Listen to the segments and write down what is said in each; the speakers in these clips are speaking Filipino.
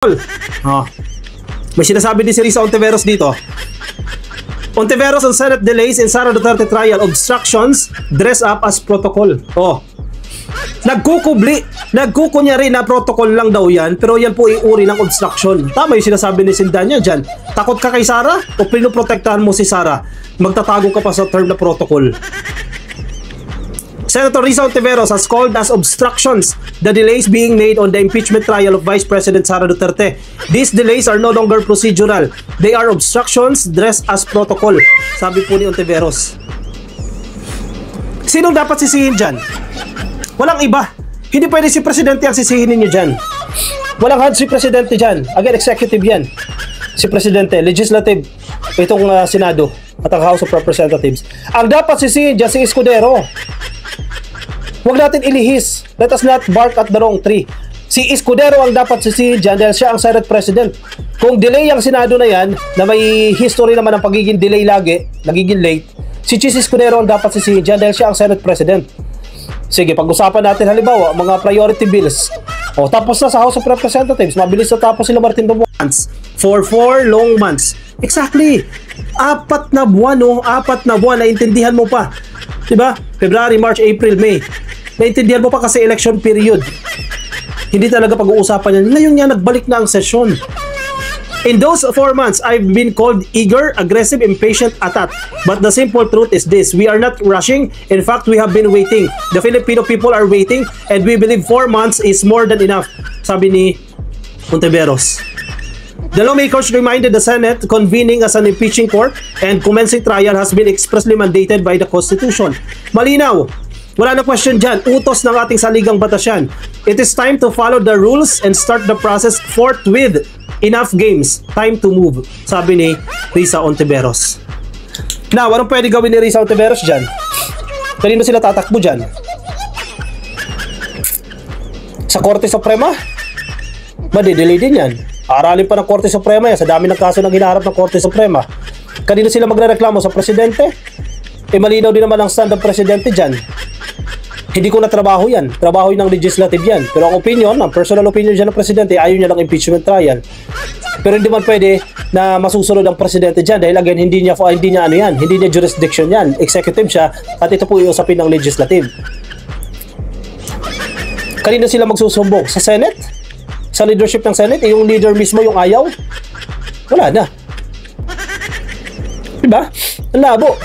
Oh. May sinasabi din si Risa Ontiveros dito. Ontiveros on Senate delays in Sara Duterte trial, obstructions, dress up as protocol. Oh. Nagkukunyari na protocol lang daw yan, pero yan po ay uri ng obstruction. Tama yung sinasabi ni Sindanya dyan. Takot ka kay Sara o pinoprotektahan mo si Sara? Magtatago ka pa sa term na protocol. Senator Risa Ontiveros has called as obstructions the delays being made on the impeachment trial of Vice President Sara Duterte. These delays are no longer procedural. They are obstructions dressed as protocol. Sabi po ni Ontiveros. Sinong dapat sisihin dyan? Walang iba. Hindi pwede si Presidente ang sisihin ninyo dyan. Walang hand si Presidente dyan. Again, executive yan. Si Presidente, legislative, itong Senado at ang House of Representatives. Ang dapat sisihin dyan si Escudero. Huwag natin ilihis. Let us not bark at the wrong tree. Si Escudero ang dapat sisihin dyan dahil siya ang Senate President. Kung delay ang Senado na yan, na may history naman ng pagiging delay lagi, nagiging late, si Chis Escudero ang dapat sisihin dyan dahil siya ang Senate President. Sige, pag-usapan natin halimbawa, mga priority bills. O, tapos na sa House of Representatives, mabilis na tapos sila Martin Romualdez. For 4 long months. Exactly. 4 na buwan, no? 4 na buwan, naintindihan mo pa. Diba? February, March, April, May. Naintindihan mo pa kasi election period. Hindi talaga pag-uusapan yan. Ngayon nga, nagbalik na ang session. In those 4 months, I've been called eager, aggressive, impatient, atat. But the simple truth is this: we are not rushing. In fact, we have been waiting. The Filipino people are waiting, and we believe 4 months is more than enough. Sabi ni Ontiveros. The lawmakers reminded the Senate convening as an impeaching court and commencing trial has been expressly mandated by the Constitution. Malinaw. Wala na question dyan. Utos ng ating saligang batas yan. It is time to follow the rules and start the process forthwith. Enough games. Time to move. Sabi ni Risa Ontiveros. Now, anong pwede gawin ni Risa Ontiveros dyan? Kanino sila tatakbo dyan? Sa Korte Suprema? Madidelay din yan. Aralin pa ng Korte Suprema yan. Sa dami ng kaso na ginaharap ng Korte Suprema. Kanino sila magrereklamo? Sa Presidente? Malinaw din naman ang stand ng Presidente dyan. Hindi ko na trabaho yan. Trabaho yun ng legislative yan. Pero ang opinion, ang personal opinion dyan ng Presidente, ayaw niya ng impeachment trial. Pero hindi man pwede na masusunod ang Presidente dyan dahil again, hindi niya ano yan. Hindi niya jurisdiction yan. Executive siya at ito po iusapin ng legislative. Kanina sila magsusumbong? Sa Senate? Sa leadership ng Senate? Yung leader mismo yung ayaw? Wala na. Diba? Ang labo.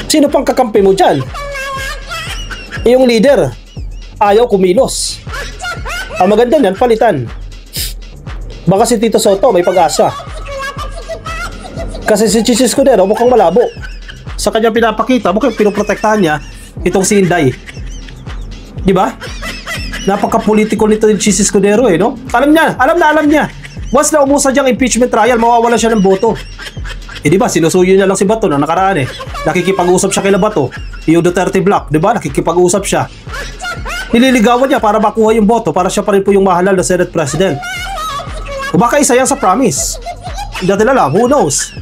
Sino pang kakampi mo dyan? Yung leader, ayaw kumilos. Ang maganda niyan, palitan. Baka si Tito Soto may pag-asa. Kasi si Chis Escudero mukhang malabo. Sa kanya pinapakita, mukhang pinoprotektahan niya itong si Inday. Diba? Napaka-political nito yung Chis Escudero no? Alam niya. Once na umusa diyang impeachment trial, mawawala siya ng boto. Diba, sinusuyo niya lang si Bato na nakaraan Nakikipag-usap siya kay Bato. Yung Duterte Block, diba? Nakikipag-usap siya. Nililigawan niya para makuha yung boto para siya pa rin po yung mahalal na Senate President. O baka isa yan sa promise. Hindi natin alam, who knows?